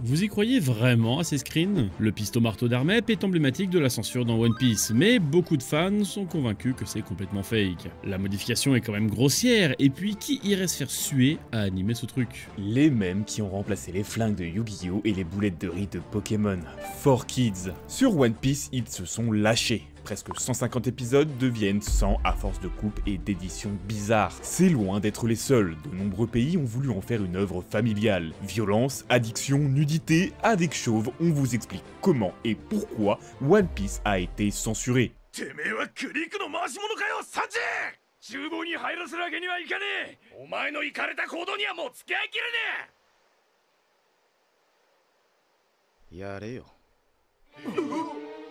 Vous y croyez vraiment à ces screens? Le pisto-marteau d'Armep est emblématique de la censure dans One Piece, mais beaucoup de fans sont convaincus que c'est complètement fake. La modification est quand même grossière, et puis qui irait se faire suer à animer ce truc? Les mêmes qui ont remplacé les flingues de Yu-Gi-Oh et les boulettes de riz de Pokémon. 4Kids. Sur One Piece, ils se sont lâchés. Presque 150 épisodes deviennent 100 à force de coupes et d'éditions bizarres. C'est loin d'être les seuls, de nombreux pays ont voulu en faire une œuvre familiale. Violence, addiction, nudité, avec Chauve, on vous explique comment et pourquoi One Piece a été censuré.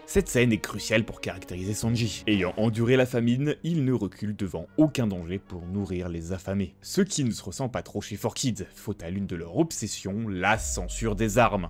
Cette scène est cruciale pour caractériser Sanji. Ayant enduré la famine, il ne recule devant aucun danger pour nourrir les affamés. Ce qui ne se ressent pas trop chez 4Kids, faute à l'une de leurs obsessions, la censure des armes.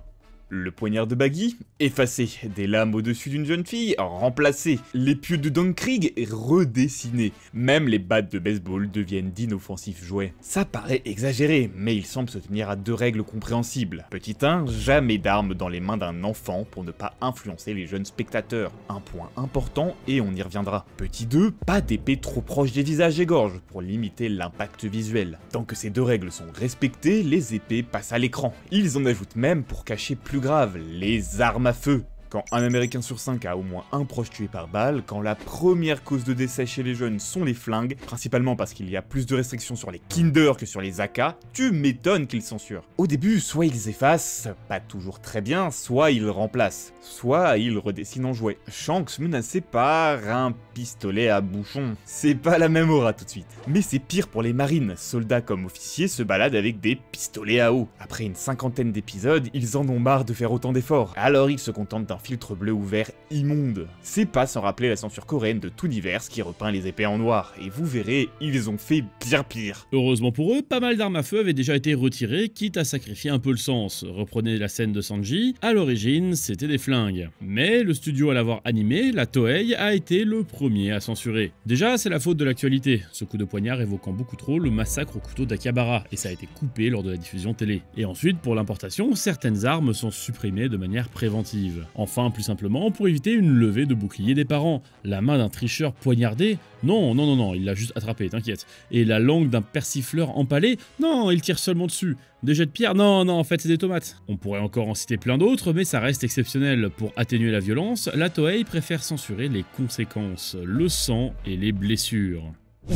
Le poignard de Baggy, effacé. Des lames au-dessus d'une jeune fille, remplacé. Les pieux de Don Krieg, redessinés. Même les battes de baseball deviennent d'inoffensifs jouets. Ça paraît exagéré, mais il semble se tenir à deux règles compréhensibles. Petit 1, jamais d'armes dans les mains d'un enfant pour ne pas influencer les jeunes spectateurs. Un point important et on y reviendra. Petit 2, pas d'épée trop proche des visages et gorges pour limiter l'impact visuel. Tant que ces deux règles sont respectées, les épées passent à l'écran. Ils en ajoutent même pour cacher plus grave, les armes à feu. Quand un Américain sur 5 a au moins un proche tué par balle, quand la première cause de décès chez les jeunes sont les flingues, principalement parce qu'il y a plus de restrictions sur les Kinder que sur les AK, tu m'étonnes qu'ils censurent. Au début, soit ils effacent, pas toujours très bien, soit ils remplacent, soit ils redessinent en jouet. Shanks menacé par un pistolet à bouchon. C'est pas la même aura tout de suite. Mais c'est pire pour les marines, soldats comme officiers se baladent avec des pistolets à eau. Après une cinquantaine d'épisodes, ils en ont marre de faire autant d'efforts, alors ils se contentent d'un filtre bleu ou vert immonde. C'est pas sans rappeler la censure coréenne de Tooniverse qui repeint les épées en noir, et vous verrez, ils ont fait bien pire. Heureusement pour eux, pas mal d'armes à feu avaient déjà été retirées, quitte à sacrifier un peu le sens. Reprenez la scène de Sanji, à l'origine c'était des flingues. Mais le studio à l'avoir animé, la Toei, a été le premier à censurer. Déjà, c'est la faute de l'actualité, ce coup de poignard évoquant beaucoup trop le massacre au couteau d'Akihabara, et ça a été coupé lors de la diffusion télé. Et ensuite, pour l'importation, certaines armes sont supprimées de manière préventive. Enfin, plus simplement, pour éviter une levée de bouclier des parents. La main d'un tricheur poignardé? Non, il l'a juste attrapé, t'inquiète. Et la langue d'un persifleur empalé? Non, il tire seulement dessus. Des jets de pierre? Non, en fait c'est des tomates. On pourrait encore en citer plein d'autres, mais ça reste exceptionnel. Pour atténuer la violence, la Toei préfère censurer les conséquences, le sang et les blessures.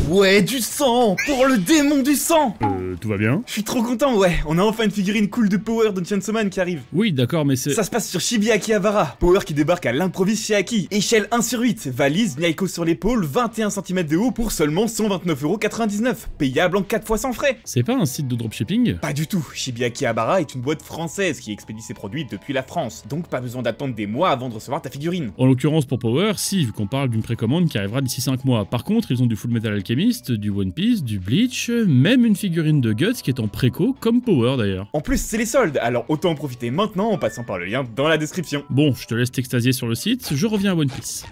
Ouais, du sang! Pour le démon du sang! Tout va bien? Je suis trop content, ouais, on a enfin une figurine cool de Power de Chainsaw Man qui arrive. Oui, d'accord, mais c'est... Ça se passe sur Shibuya Akihabara. Power qui débarque à l'improviste chez Aki. Échelle 1/8, valise, Nyaiko sur l'épaule, 21 cm de haut pour seulement 129,99€. Payable en 4 fois sans frais. C'est pas un site de dropshipping? Pas du tout, Shibuya Akihabara est une boîte française qui expédie ses produits depuis la France. Donc pas besoin d'attendre des mois avant de recevoir ta figurine. En l'occurrence pour Power, si, vu qu'on parle d'une précommande qui arrivera d'ici 5 mois. Par contre, ils ont du Full Metal Alchemist, du One Piece, du Bleach, même une figurine de Guts qui est en préco, comme Power d'ailleurs. En plus, c'est les soldes, alors autant en profiter maintenant en passant par le lien dans la description. Bon, je te laisse t'extasier sur le site, je reviens à One Piece.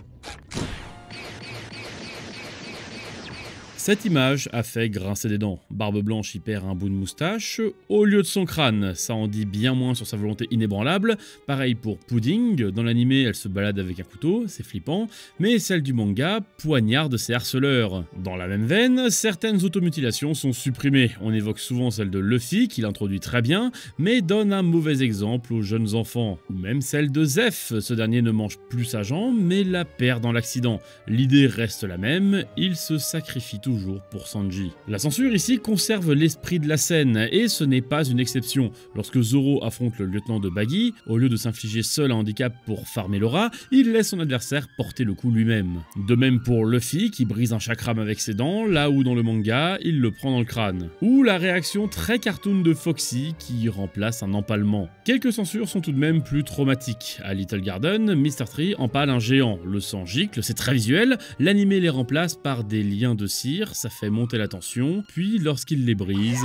Cette image a fait grincer des dents. Barbe Blanche y perd un bout de moustache au lieu de son crâne. Ça en dit bien moins sur sa volonté inébranlable. Pareil pour Pudding. Dans l'animé, elle se balade avec un couteau, c'est flippant. Mais celle du manga poignarde ses harceleurs. Dans la même veine, certaines automutilations sont supprimées. On évoque souvent celle de Luffy, qui l'introduit très bien, mais donne un mauvais exemple aux jeunes enfants. Ou même celle de Zeph. Ce dernier ne mange plus sa jambe, mais la perd dans l'accident. L'idée reste la même, il se sacrifie toujours pour Sanji. La censure ici conserve l'esprit de la scène, et ce n'est pas une exception. Lorsque Zoro affronte le lieutenant de Baggy, au lieu de s'infliger seul un handicap pour farmer l'aura, il laisse son adversaire porter le coup lui-même. De même pour Luffy qui brise un chakram avec ses dents, là où dans le manga, il le prend dans le crâne. Ou la réaction très cartoon de Foxy qui remplace un empalement. Quelques censures sont tout de même plus traumatiques. À Little Garden, Mr. Tree empale un géant. Le sang gicle, c'est très visuel, l'animé les remplace par des liens de cire, ça fait monter la tension, puis lorsqu'il les brise...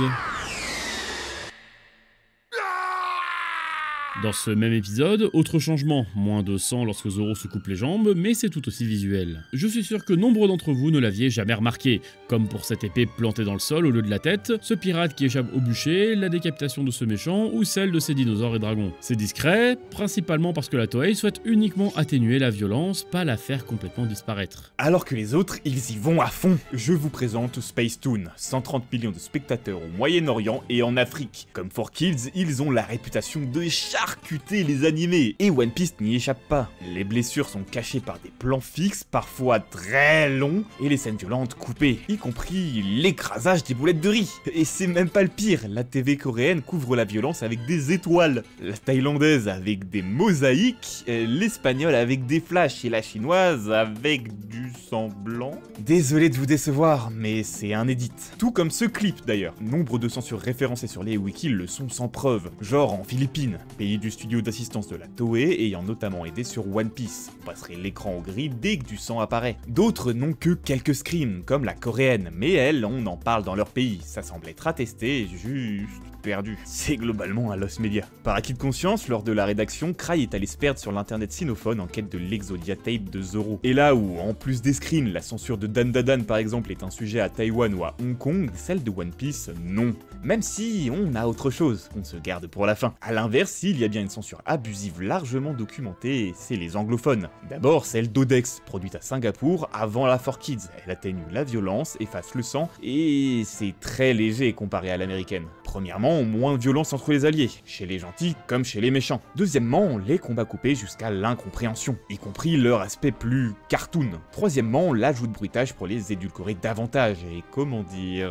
Dans ce même épisode, autre changement, moins de sang lorsque Zoro se coupe les jambes, mais c'est tout aussi visuel. Je suis sûr que nombre d'entre vous ne l'aviez jamais remarqué, comme pour cette épée plantée dans le sol au lieu de la tête, ce pirate qui échappe au bûcher, la décapitation de ce méchant ou celle de ces dinosaures et dragons. C'est discret, principalement parce que la Toei souhaite uniquement atténuer la violence, pas la faire complètement disparaître. Alors que les autres, ils y vont à fond. Je vous présente Space Toon, 130 millions de spectateurs au Moyen-Orient et en Afrique. Comme 4Kids, ils ont la réputation de charcuter les animés, et One Piece n'y échappe pas. Les blessures sont cachées par des plans fixes, parfois très longs, et les scènes violentes coupées, y compris l'écrasage des boulettes de riz. Et c'est même pas le pire, la TV coréenne couvre la violence avec des étoiles, la thaïlandaise avec des mosaïques, l'espagnole avec des flashs, et la chinoise avec du sang blanc. Désolé de vous décevoir, mais c'est inédite. Tout comme ce clip d'ailleurs. Nombre de censures référencées sur les wikis le sont sans preuve, genre en Philippines, pays du studio d'assistance de la Toei ayant notamment aidé sur One Piece. On passerait l'écran au gris dès que du sang apparaît. D'autres n'ont que quelques screams, comme la coréenne, mais elle, on en parle dans leur pays. Ça semble être attesté, juste perdu. C'est globalement un lost media. Par acquis de conscience, lors de la rédaction, Cry est allé se perdre sur l'internet sinophone en quête de l'Exodia Tape de Zoro. Et là où, en plus des screens, la censure de Dan Dadan par exemple est un sujet à Taïwan ou à Hong Kong, celle de One Piece, non. Même si on a autre chose, on se garde pour la fin. A l'inverse, il y a bien une censure abusive largement documentée, c'est les anglophones. D'abord celle d'Odex, produite à Singapour avant la 4Kids. Elle atténue la violence, efface le sang, et c'est très léger comparé à l'américaine. Premièrement, moins de violence entre les alliés, chez les gentils comme chez les méchants. Deuxièmement, les combats coupés jusqu'à l'incompréhension, y compris leur aspect plus cartoon. Troisièmement, l'ajout de bruitage pour les édulcorer davantage, et comment dire...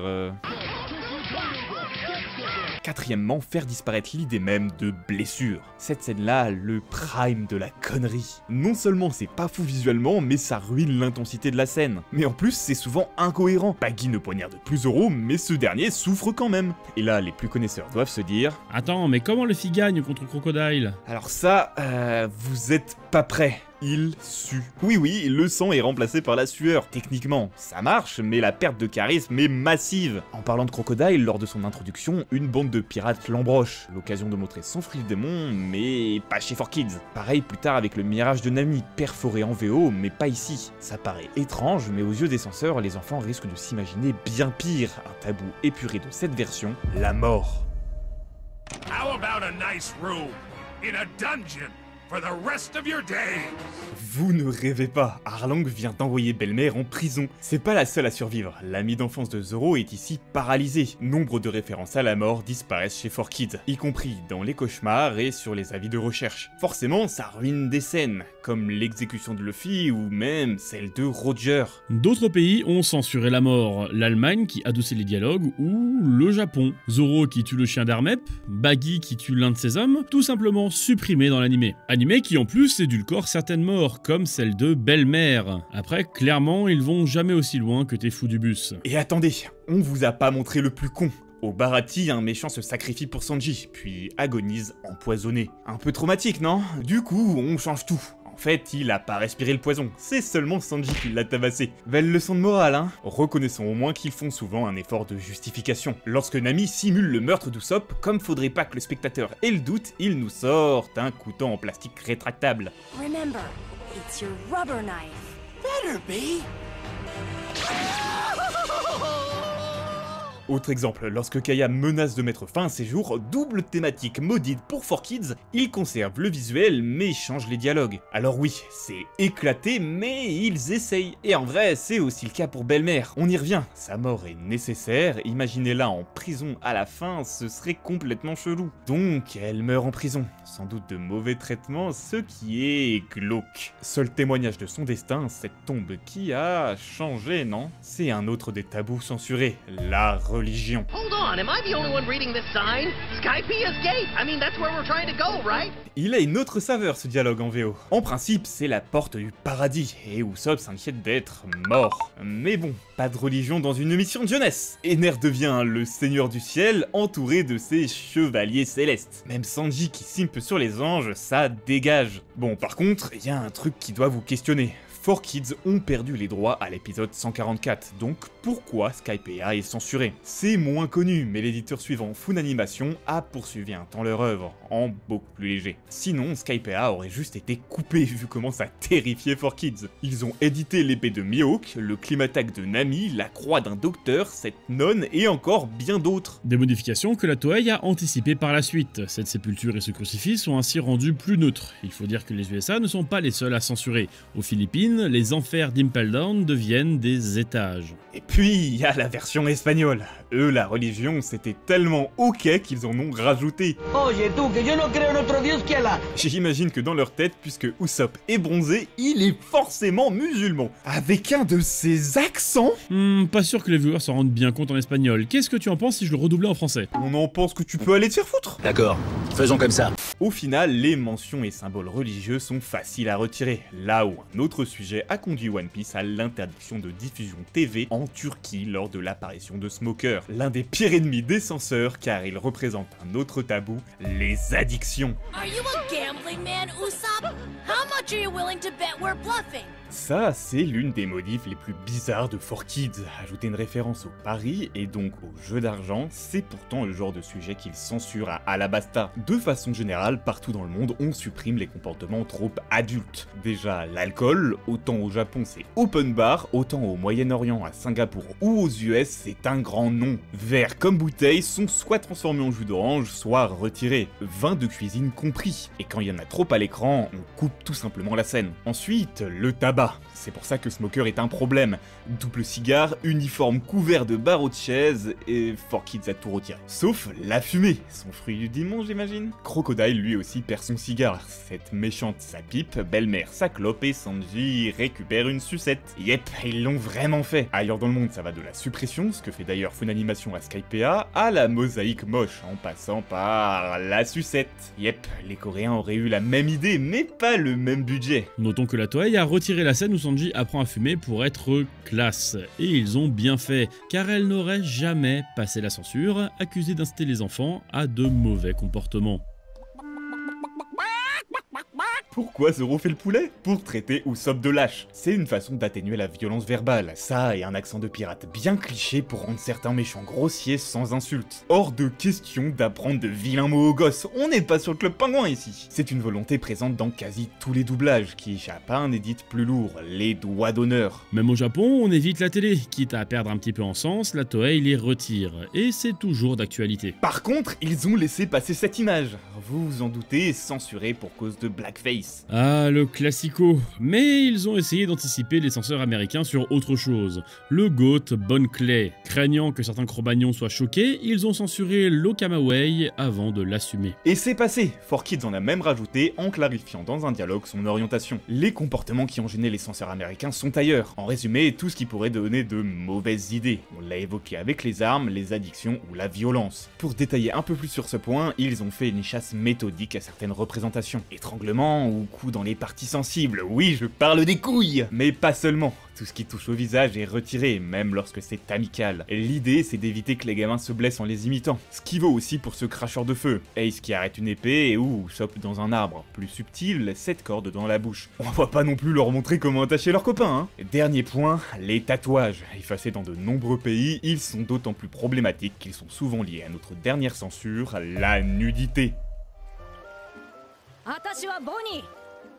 Quatrièmement, faire disparaître l'idée même de blessure. Cette scène-là, le prime de la connerie. Non seulement c'est pas fou visuellement, mais ça ruine l'intensité de la scène. Mais en plus, c'est souvent incohérent. Baggy ne poignarde plus Zoro, mais ce dernier souffre quand même. Et là, les plus connaisseurs doivent se dire... Attends, mais comment Luffy gagne contre Crocodile? Alors ça, vous êtes pas prêts. Il sue. Oui, le sang est remplacé par la sueur. Techniquement, ça marche, mais la perte de charisme est massive. En parlant de Crocodile, lors de son introduction, une bande de pirates l'embroche. L'occasion de montrer son fruit démon, mais pas chez 4Kids. Pareil plus tard avec le mirage de Nami, perforé en VO, mais pas ici. Ça paraît étrange, mais aux yeux des censeurs, les enfants risquent de s'imaginer bien pire. Un tabou épuré de cette version, la mort. How about a nice room in a dungeon for the rest of your days? Vous ne rêvez pas, Arlong vient d'envoyer Belle-Mère en prison. C'est pas la seule à survivre, l'ami d'enfance de Zoro est ici paralysé. Nombre de références à la mort disparaissent chez 4Kids, y compris dans les cauchemars et sur les avis de recherche. Forcément, ça ruine des scènes, comme l'exécution de Luffy ou même celle de Roger. D'autres pays ont censuré la mort, l'Allemagne qui adoucit les dialogues ou le Japon. Zoro qui tue le chien d'Hermep, Baggy qui tue l'un de ses hommes, tout simplement supprimé dans l'animé. Animé qui en plus édulcore certaines morts, comme celle de Belle-Mère. Après, clairement, ils vont jamais aussi loin que tes fous du bus. Et attendez, on vous a pas montré le plus con. Au Bharati, un méchant se sacrifie pour Sanji, puis agonise empoisonné. Un peu traumatique, non? Du coup, on change tout. En fait, il a pas respiré le poison, c'est seulement Sanji qui l'a tabassé. Belle leçon de morale, hein? Reconnaissons au moins qu'ils font souvent un effort de justification. Lorsque Nami simule le meurtre d'Usopp, comme faudrait pas que le spectateur ait le doute, il nous sort un couteau en plastique rétractable. Remember, it's your rubber knife. Better be. Autre exemple, lorsque Kaya menace de mettre fin à ses jours, double thématique maudite pour 4Kids, il conserve le visuel mais change les dialogues. Alors oui, c'est éclaté mais ils essayent. Et en vrai, c'est aussi le cas pour Belle-Mère. On y revient, sa mort est nécessaire, imaginez-la en prison à la fin, ce serait complètement chelou. Donc elle meurt en prison, sans doute de mauvais traitements, ce qui est glauque. Seul témoignage de son destin, cette tombe qui a changé, non? C'est un autre des tabous censurés, la religion. Hold on, am I the only one reading this sign? Skypia's Gate. I mean, that's where we're trying to go, right? Il a une autre saveur ce dialogue en VO. En principe, c'est la porte du paradis, et Usopp s'inquiète d'être mort. Mais bon, pas de religion dans une émission de jeunesse. Ener devient le seigneur du ciel, entouré de ses chevaliers célestes. Même Sanji qui simpe sur les anges, ça dégage. Bon, par contre, il y a un truc qui doit vous questionner. 4Kids ont perdu les droits à l'épisode 144, donc pourquoi Skypiea est censuré? C'est moins connu, mais l'éditeur suivant, Funimation, a poursuivi un temps leur œuvre, en beaucoup plus léger. Sinon, Skypiea aurait juste été coupé vu comment ça terrifiait 4Kids. Ils ont édité l'épée de Mihawk, le Climatak de Nami, la croix d'un docteur, cette nonne et encore bien d'autres. Des modifications que la Toei a anticipées par la suite. Cette sépulture et ce crucifix sont ainsi rendus plus neutres. Il faut dire que les USA ne sont pas les seuls à censurer. Aux Philippines, les enfers d'Impel Down deviennent des étages. Et puis, il y a la version espagnole. Eux, la religion, c'était tellement ok qu'ils en ont rajouté. Oye, tú, que yo no creo en otro Dios que Allah. J'imagine que dans leur tête, puisque Usopp est bronzé, il est forcément musulman. Avec un de ses accents. Pas sûr que les viewers s'en rendent bien compte en espagnol. Qu'est-ce que tu en penses si je le redoublais en français? On en pense que tu peux aller te faire foutre. D'accord, faisons comme ça. Au final, les mentions et symboles religieux sont faciles à retirer, là où un autre sujet a conduit One Piece à l'interdiction de diffusion TV en Turquie lors de l'apparition de Smoker, l'un des pires ennemis des censeurs car il représente un autre tabou, les addictions. Are you a gambling man, Usopp? How much are you willing to bet we're bluffing? Ça, c'est l'une des modifs les plus bizarres de 4Kids. Ajouter une référence au pari et donc au jeu d'argent, c'est pourtant le genre de sujet qu'ils censurent à Alabasta. De façon générale, partout dans le monde, on supprime les comportements trop adultes. Déjà, l'alcool, autant au Japon c'est open bar, autant au Moyen-Orient, à Singapour ou aux US, c'est un grand nom. Verres comme bouteilles sont soit transformés en jus d'orange, soit retirés. Vin de cuisine compris. Et quand il y en a trop à l'écran, on coupe tout simplement la scène. Ensuite, le tabac. C'est pour ça que Smoker est un problème. Double cigare, uniforme couvert de barreaux de chaise, et 4Kids a tout retiré. Sauf la fumée, son fruit du dimanche j'imagine. Crocodile lui aussi perd son cigare, cette méchante sa pipe, belle-mère sa clope et Sanji récupère une sucette. Yep, ils l'ont vraiment fait. Ailleurs dans le monde ça va de la suppression, ce que fait d'ailleurs Funimation à Skypiea, à la mosaïque moche, en passant par la sucette. Yep, les Coréens auraient eu la même idée, mais pas le même budget. Notons que la Toei a retiré la scène où Sanji apprend à fumer pour être classe. Et ils ont bien fait, car elle n'aurait jamais passé la censure, accusée d'inciter les enfants à de mauvais comportements. Pourquoi Zoro fait le poulet? Pour traiter Usopp de lâche. C'est une façon d'atténuer la violence verbale, ça et un accent de pirate bien cliché pour rendre certains méchants grossiers sans insultes. Hors de question d'apprendre de vilains mots aux gosses, on n'est pas sur le Club Pingouin ici. C'est une volonté présente dans quasi tous les doublages, qui échappent à un édit plus lourd, les doigts d'honneur. Même au Japon, on évite la télé, quitte à perdre un petit peu en sens, la Toei les retire, et c'est toujours d'actualité. Par contre, ils ont laissé passer cette image. Vous vous en doutez, censurée pour cause de blackface. Ah, le classico. Mais ils ont essayé d'anticiper les censeurs américains sur autre chose. Le GOAT Bon Clay. Craignant que certains Cro-Magnons soient choqués, ils ont censuré l'Okamaway avant de l'assumer. Et c'est passé. 4Kids en a même rajouté en clarifiant dans un dialogue son orientation. Les comportements qui ont gêné les censeurs américains sont ailleurs. En résumé, tout ce qui pourrait donner de mauvaises idées. On l'a évoqué avec les armes, les addictions ou la violence. Pour détailler un peu plus sur ce point, ils ont fait une chasse méthodique à certaines représentations. Étranglement ou coups dans les parties sensibles, oui je parle des couilles. Mais pas seulement, tout ce qui touche au visage est retiré, même lorsque c'est amical. L'idée c'est d'éviter que les gamins se blessent en les imitant. Ce qui vaut aussi pour ce cracheur de feu, Ace qui arrête une épée ou chope dans un arbre. Plus subtil, cette corde dans la bouche. On va pas non plus leur montrer comment attacher leurs copains, hein. Dernier point, les tatouages. Effacés dans de nombreux pays, ils sont d'autant plus problématiques qu'ils sont souvent liés à notre dernière censure, la nudité.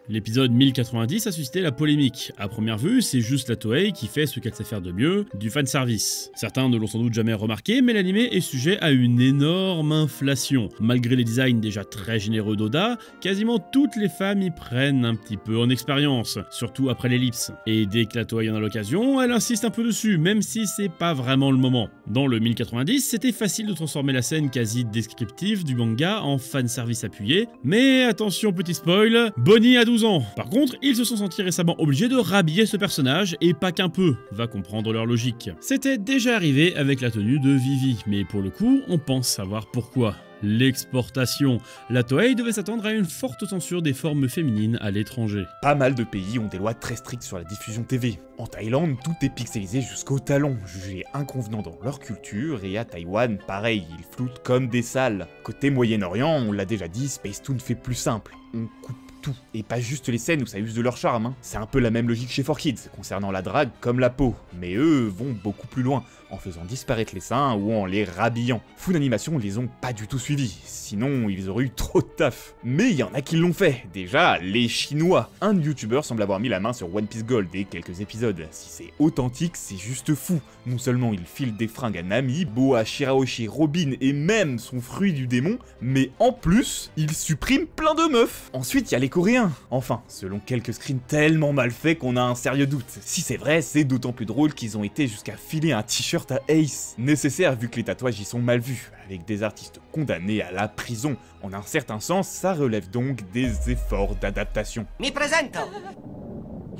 L'épisode 1090 a suscité la polémique. À première vue, c'est juste la Toei qui fait ce qu'elle sait faire de mieux, du fanservice. Certains ne l'ont sans doute jamais remarqué, mais l'anime est sujet à une énorme inflation. Malgré les designs déjà très généreux d'Oda, quasiment toutes les femmes y prennent un petit peu en expérience, surtout après l'ellipse. Et dès que la Toei en a l'occasion, elle insiste un peu dessus, même si c'est pas vraiment le moment. Dans le 1090, c'était facile de transformer la scène quasi descriptive du manga en fanservice appuyé, mais attention petit spoil, Bonnie a 12 ans. Par contre, ils se sont sentis récemment obligés de rhabiller ce personnage, et pas qu'un peu, va comprendre leur logique. C'était déjà arrivé avec la tenue de Vivi, mais pour le coup, on pense savoir pourquoi. L'exportation. La Toei devait s'attendre à une forte censure des formes féminines à l'étranger. Pas mal de pays ont des lois très strictes sur la diffusion TV. En Thaïlande, tout est pixelisé jusqu'au talon, jugé inconvenant dans leur culture, et à Taïwan, pareil, ils floutent comme des salles. Côté Moyen-Orient, on l'a déjà dit, Spacetoon fait plus simple. On coupe tout, et pas juste les scènes où ça use de leur charme, hein. C'est un peu la même logique chez 4Kids, concernant la drague comme la peau, mais eux vont beaucoup plus loin, en faisant disparaître les seins ou en les rhabillant. Funimation les ont pas du tout suivis, sinon ils auraient eu trop de taf. Mais il y en a qui l'ont fait, déjà les Chinois. Un youtubeur semble avoir mis la main sur One Piece Gold et quelques épisodes. Si c'est authentique, c'est juste fou. Non seulement il file des fringues à Nami, Boa, Shirahoshi, Robin et même son fruit du démon, mais en plus, il supprime plein de meufs. Ensuite, il y a les Coréens. Enfin, selon quelques screens tellement mal faits qu'on a un sérieux doute. Si c'est vrai, c'est d'autant plus drôle qu'ils ont été jusqu'à filer un t-shirt à Ace. Nécessaire vu que les tatouages y sont mal vus, avec des artistes condamnés à la prison. En un certain sens, ça relève donc des efforts d'adaptation. Mi presento.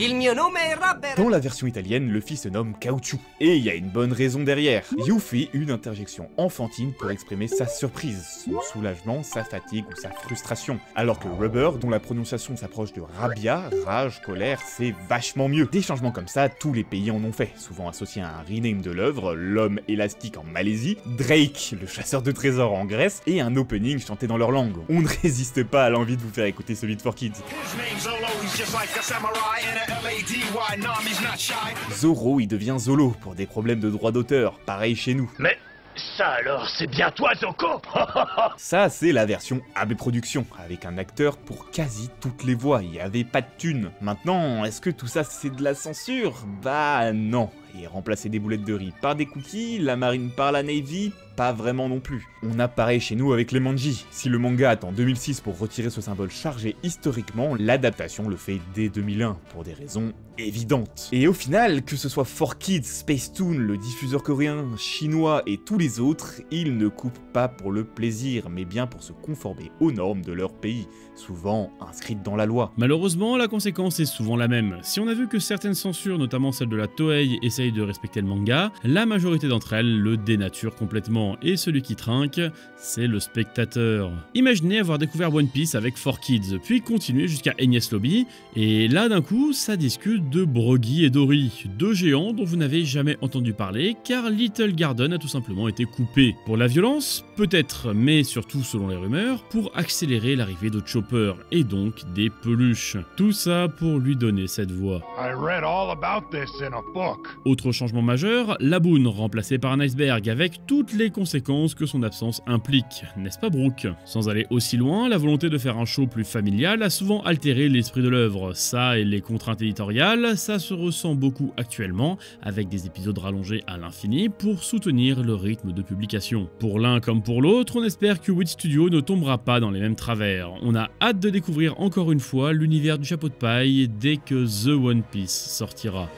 Il mio nome è Robert. Dans la version italienne, le fils se nomme Caoutchouc, et il y a une bonne raison derrière. Yu fait une interjection enfantine pour exprimer sa surprise, son soulagement, sa fatigue ou sa frustration, alors que Rubber, dont la prononciation s'approche de Rabia, rage, colère, c'est vachement mieux. Des changements comme ça, tous les pays en ont fait, souvent associés à un rename de l'œuvre, l'homme élastique en Malaisie, Drake, le chasseur de trésors en Grèce, et un opening chanté dans leur langue. On ne résiste pas à l'envie de vous faire écouter celui de 4Kids. Zoro, il devient Zolo pour des problèmes de droit d'auteur, pareil chez nous. Mais ça alors, c'est bien toi, Zoko? Ça, c'est la version AB Productions, avec un acteur pour quasi toutes les voix, il y avait pas de thunes. Maintenant, est-ce que tout ça c'est de la censure? Bah non. Et remplacer des boulettes de riz par des cookies, la marine par la navy, pas vraiment non plus. On a pareil chez nous avec les manji. Si le manga attend 2006 pour retirer ce symbole chargé historiquement, l'adaptation le fait dès 2001, pour des raisons évidentes. Et au final, que ce soit 4Kids, Spacetoon, le diffuseur coréen, chinois et tous les autres, ils ne coupent pas pour le plaisir, mais bien pour se conformer aux normes de leur pays, souvent inscrites dans la loi. Malheureusement, la conséquence est souvent la même. Si on a vu que certaines censures, notamment celle de la Toei, essayent de respecter le manga, la majorité d'entre elles le dénaturent complètement, et celui qui trinque, c'est le spectateur. Imaginez avoir découvert One Piece avec 4Kids, puis continuer jusqu'à Enies Lobby, et là d'un coup, ça discute de Broggy et Dory, deux géants dont vous n'avez jamais entendu parler, car Little Garden a tout simplement été coupé. Pour la violence, peut-être, mais surtout selon les rumeurs, pour accélérer l'arrivée de Chopper, et donc des peluches. Tout ça pour lui donner cette voix. I read all about this in a book. Autre changement majeur, Laboon remplacé par un iceberg avec toutes les conséquences que son absence implique, n'est-ce pas Brooke? Sans aller aussi loin, la volonté de faire un show plus familial a souvent altéré l'esprit de l'œuvre. Ça et les contraintes éditoriales, ça se ressent beaucoup actuellement, avec des épisodes rallongés à l'infini pour soutenir le rythme de publication. Pour l'un comme pour l'autre, on espère que Wit Studio ne tombera pas dans les mêmes travers. On a hâte de découvrir encore une fois l'univers du chapeau de paille dès que The One Piece sortira.